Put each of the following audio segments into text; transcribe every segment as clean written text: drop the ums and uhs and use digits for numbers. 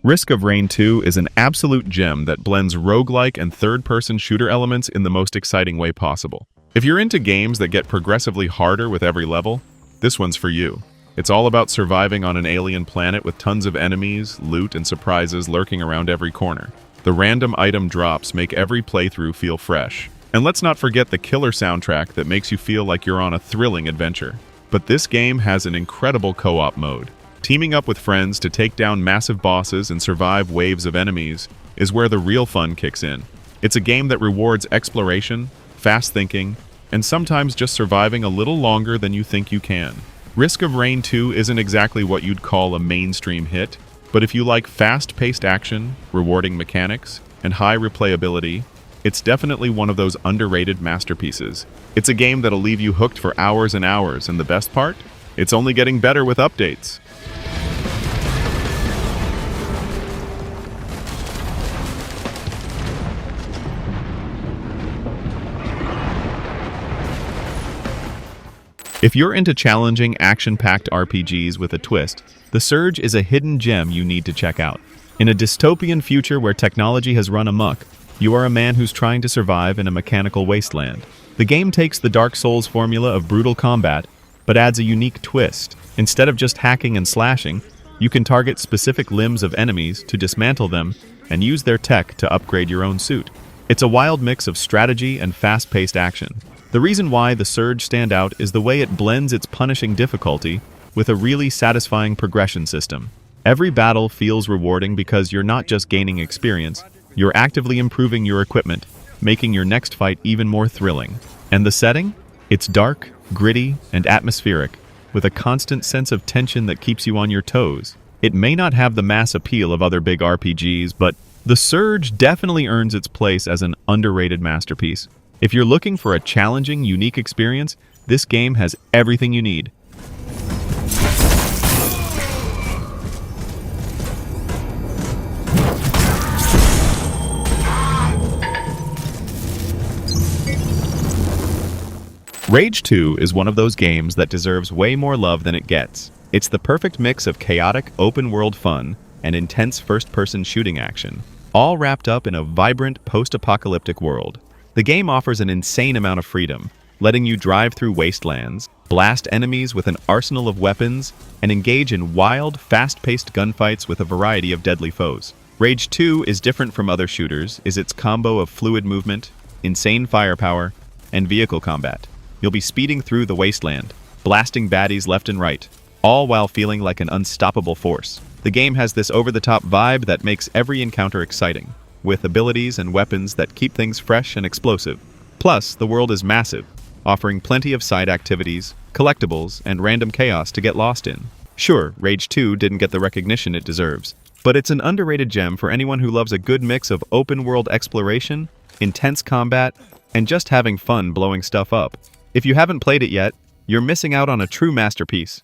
Risk of Rain 2 is an absolute gem that blends roguelike and third-person shooter elements in the most exciting way possible. If you're into games that get progressively harder with every level, this one's for you. It's all about surviving on an alien planet with tons of enemies, loot, and surprises lurking around every corner. The random item drops make every playthrough feel fresh. And let's not forget the killer soundtrack that makes you feel like you're on a thrilling adventure. But this game has an incredible co-op mode. Teaming up with friends to take down massive bosses and survive waves of enemies is where the real fun kicks in. It's a game that rewards exploration, fast thinking, and sometimes just surviving a little longer than you think you can. Risk of Rain 2 isn't exactly what you'd call a mainstream hit, but if you like fast-paced action, rewarding mechanics, and high replayability, it's definitely one of those underrated masterpieces. It's a game that'll leave you hooked for hours and hours, and the best part? It's only getting better with updates. If you're into challenging, action-packed RPGs with a twist, The Surge is a hidden gem you need to check out. In a dystopian future where technology has run amok, you are a man who's trying to survive in a mechanical wasteland. The game takes the Dark Souls formula of brutal combat, but adds a unique twist. Instead of just hacking and slashing, you can target specific limbs of enemies to dismantle them and use their tech to upgrade your own suit. It's a wild mix of strategy and fast-paced action. The reason why The Surge stand out is the way it blends its punishing difficulty with a really satisfying progression system. Every battle feels rewarding because you're not just gaining experience, you're actively improving your equipment, making your next fight even more thrilling. And the setting? It's dark, gritty, and atmospheric, with a constant sense of tension that keeps you on your toes. It may not have the mass appeal of other big RPGs, but The Surge definitely earns its place as an underrated masterpiece. If you're looking for a challenging, unique experience, this game has everything you need. Rage 2 is one of those games that deserves way more love than it gets. It's the perfect mix of chaotic, open-world fun and intense first-person shooting action, all wrapped up in a vibrant, post-apocalyptic world. The game offers an insane amount of freedom, letting you drive through wastelands, blast enemies with an arsenal of weapons, and engage in wild, fast-paced gunfights with a variety of deadly foes. Rage 2 is different from other shooters, is its combo of fluid movement, insane firepower, and vehicle combat. You'll be speeding through the wasteland, blasting baddies left and right, all while feeling like an unstoppable force. The game has this over-the-top vibe that makes every encounter exciting, with abilities and weapons that keep things fresh and explosive. Plus, the world is massive, offering plenty of side activities, collectibles, and random chaos to get lost in. Sure, Rage 2 didn't get the recognition it deserves, but it's an underrated gem for anyone who loves a good mix of open-world exploration, intense combat, and just having fun blowing stuff up. If you haven't played it yet, you're missing out on a true masterpiece.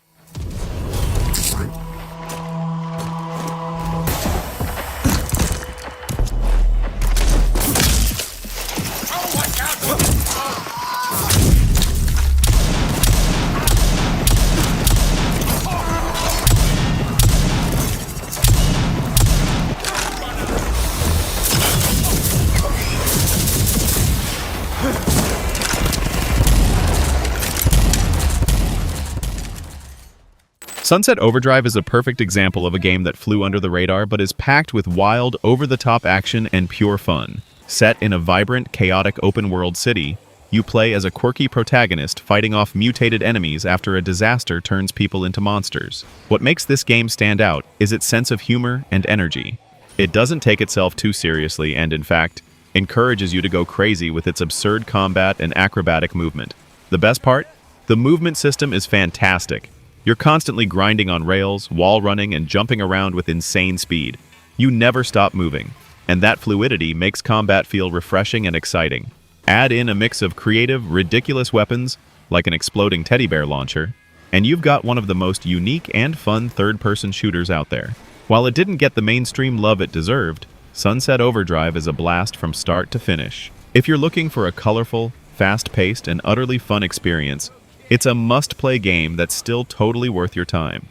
Sunset Overdrive is a perfect example of a game that flew under the radar but is packed with wild, over-the-top action and pure fun. Set in a vibrant, chaotic open-world city, you play as a quirky protagonist fighting off mutated enemies after a disaster turns people into monsters. What makes this game stand out is its sense of humor and energy. It doesn't take itself too seriously and, in fact, encourages you to go crazy with its absurd combat and acrobatic movement. The best part? The movement system is fantastic. You're constantly grinding on rails, wall running, and jumping around with insane speed. You never stop moving, and that fluidity makes combat feel refreshing and exciting. Add in a mix of creative, ridiculous weapons, like an exploding teddy bear launcher, and you've got one of the most unique and fun third-person shooters out there. While it didn't get the mainstream love it deserved, Sunset Overdrive is a blast from start to finish. If you're looking for a colorful, fast-paced, and utterly fun experience, it's a must-play game that's still totally worth your time.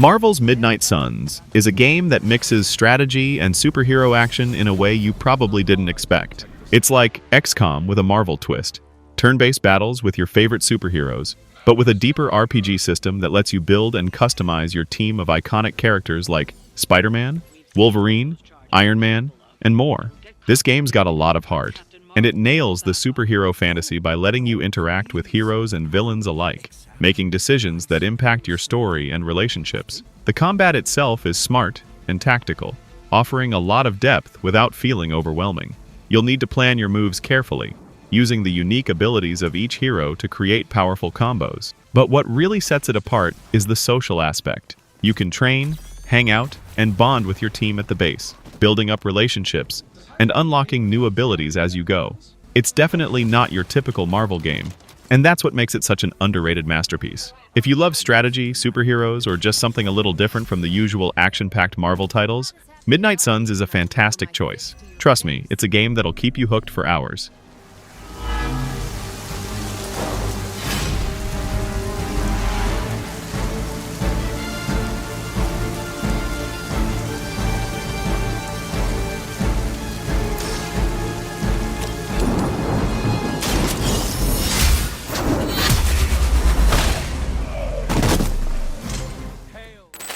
Marvel's Midnight Suns is a game that mixes strategy and superhero action in a way you probably didn't expect. It's like XCOM with a Marvel twist. Turn-based battles with your favorite superheroes, but with a deeper RPG system that lets you build and customize your team of iconic characters like Spider-Man, Wolverine, Iron Man, and more. This game's got a lot of heart, and it nails the superhero fantasy by letting you interact with heroes and villains alike, making decisions that impact your story and relationships. The combat itself is smart and tactical, offering a lot of depth without feeling overwhelming. You'll need to plan your moves carefully, using the unique abilities of each hero to create powerful combos. But what really sets it apart is the social aspect. You can train, hang out, and bond with your team at the base, building up relationships and unlocking new abilities as you go. It's definitely not your typical Marvel game, and that's what makes it such an underrated masterpiece. If you love strategy, superheroes, or just something a little different from the usual action-packed Marvel titles, Midnight Suns is a fantastic choice. Trust me, it's a game that'll keep you hooked for hours.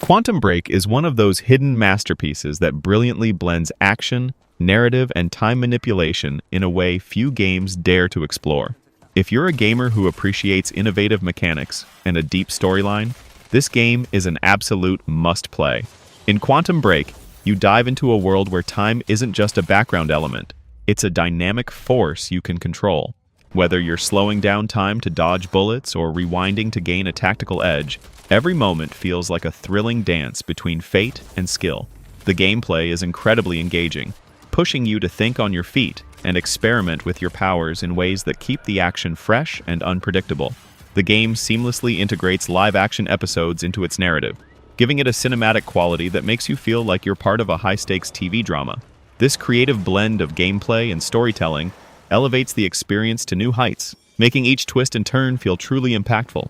Quantum Break is one of those hidden masterpieces that brilliantly blends action, narrative, and time manipulation in a way few games dare to explore. If you're a gamer who appreciates innovative mechanics and a deep storyline, this game is an absolute must-play. In Quantum Break, you dive into a world where time isn't just a background element, it's a dynamic force you can control. Whether you're slowing down time to dodge bullets or rewinding to gain a tactical edge, every moment feels like a thrilling dance between fate and skill. The gameplay is incredibly engaging, pushing you to think on your feet and experiment with your powers in ways that keep the action fresh and unpredictable. The game seamlessly integrates live-action episodes into its narrative, giving it a cinematic quality that makes you feel like you're part of a high-stakes TV drama. This creative blend of gameplay and storytelling elevates the experience to new heights, making each twist and turn feel truly impactful.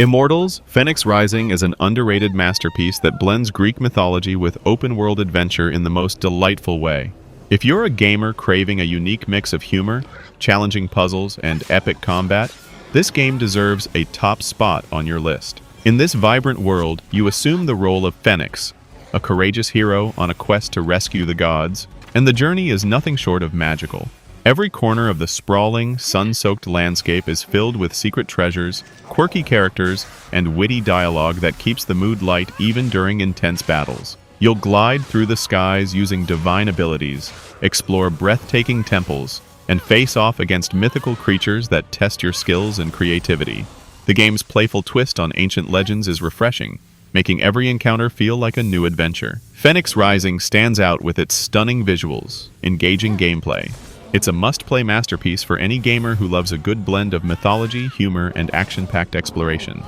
Immortals, Fenyx Rising is an underrated masterpiece that blends Greek mythology with open-world adventure in the most delightful way. If you're a gamer craving a unique mix of humor, challenging puzzles, and epic combat, this game deserves a top spot on your list. In this vibrant world, you assume the role of Fenyx, a courageous hero on a quest to rescue the gods, and the journey is nothing short of magical. Every corner of the sprawling, sun-soaked landscape is filled with secret treasures, quirky characters, and witty dialogue that keeps the mood light even during intense battles. You'll glide through the skies using divine abilities, explore breathtaking temples, and face off against mythical creatures that test your skills and creativity. The game's playful twist on ancient legends is refreshing, making every encounter feel like a new adventure. Fenyx Rising stands out with its stunning visuals, engaging gameplay. It's a must-play masterpiece for any gamer who loves a good blend of mythology, humor, and action-packed exploration.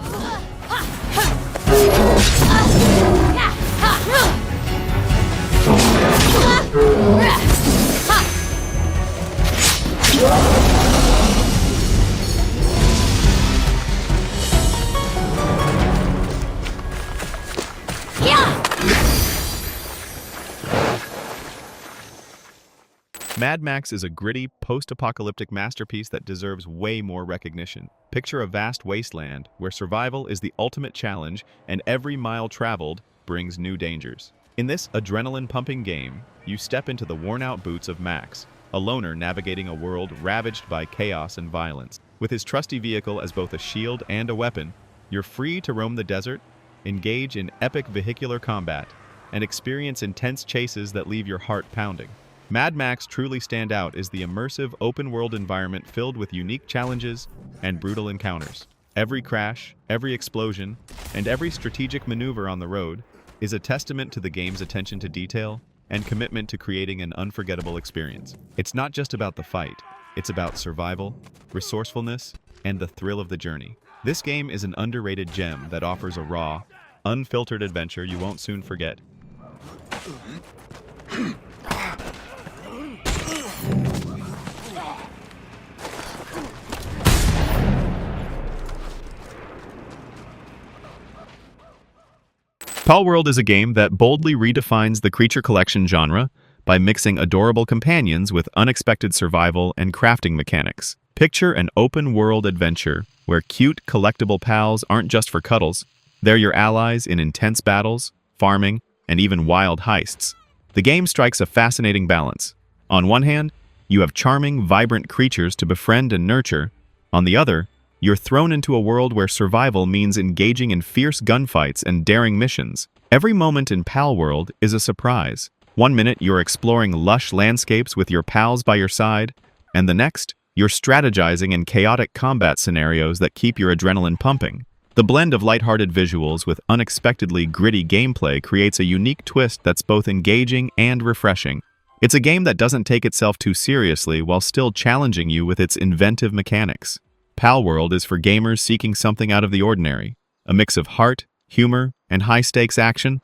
Mad Max is a gritty, post-apocalyptic masterpiece that deserves way more recognition. Picture a vast wasteland where survival is the ultimate challenge and every mile traveled brings new dangers. In this adrenaline-pumping game, you step into the worn-out boots of Max, a loner navigating a world ravaged by chaos and violence. With his trusty vehicle as both a shield and a weapon, you're free to roam the desert, engage in epic vehicular combat, and experience intense chases that leave your heart pounding. Mad Max truly stand out as the immersive open-world environment filled with unique challenges and brutal encounters. Every crash, every explosion, and every strategic maneuver on the road is a testament to the game's attention to detail and commitment to creating an unforgettable experience. It's not just about the fight, it's about survival, resourcefulness, and the thrill of the journey. This game is an underrated gem that offers a raw, unfiltered adventure you won't soon forget. Palworld is a game that boldly redefines the creature collection genre by mixing adorable companions with unexpected survival and crafting mechanics. Picture an open-world adventure where cute, collectible pals aren't just for cuddles, they're your allies in intense battles, farming, and even wild heists. The game strikes a fascinating balance. On one hand, you have charming, vibrant creatures to befriend and nurture. On the other, you're thrown into a world where survival means engaging in fierce gunfights and daring missions. Every moment in Palworld is a surprise. One minute you're exploring lush landscapes with your pals by your side, and the next, you're strategizing in chaotic combat scenarios that keep your adrenaline pumping. The blend of lighthearted visuals with unexpectedly gritty gameplay creates a unique twist that's both engaging and refreshing. It's a game that doesn't take itself too seriously while still challenging you with its inventive mechanics. Palworld is for gamers seeking something out of the ordinary, a mix of heart, humor, and high-stakes action.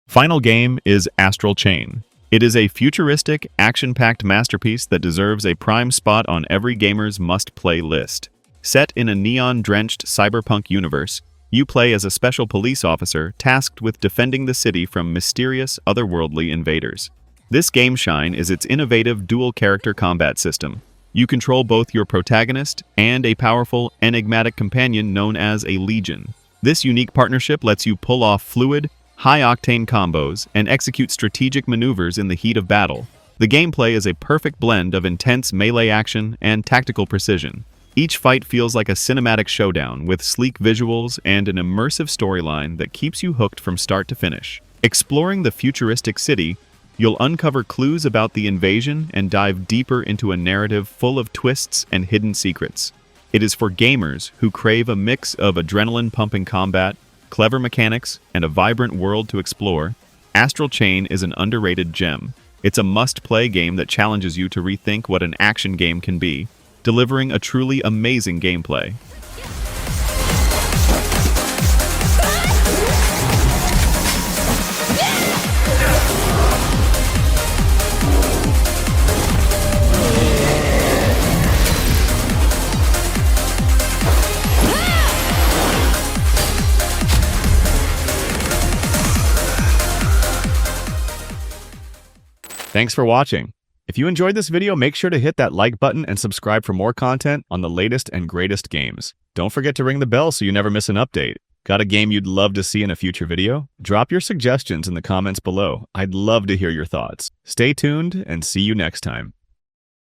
Final game is Astral Chain. It is a futuristic, action-packed masterpiece that deserves a prime spot on every gamer's must-play list. Set in a neon-drenched cyberpunk universe, you play as a special police officer tasked with defending the city from mysterious, otherworldly invaders. This game's shine is its innovative dual-character combat system. You control both your protagonist and a powerful, enigmatic companion known as a Legion. This unique partnership lets you pull off fluid, high-octane combos and execute strategic maneuvers in the heat of battle. The gameplay is a perfect blend of intense melee action and tactical precision. Each fight feels like a cinematic showdown with sleek visuals and an immersive storyline that keeps you hooked from start to finish. Exploring the futuristic city, you'll uncover clues about the invasion and dive deeper into a narrative full of twists and hidden secrets. It is for gamers who crave a mix of adrenaline-pumping combat, clever mechanics, and a vibrant world to explore. Astral Chain is an underrated gem. It's a must-play game that challenges you to rethink what an action game can be, delivering a truly amazing gameplay. Thanks for watching. If you enjoyed this video, make sure to hit that like button and subscribe for more content on the latest and greatest games. Don't forget to ring the bell so you never miss an update. Got a game you'd love to see in a future video? Drop your suggestions in the comments below. I'd love to hear your thoughts. Stay tuned and see you next time.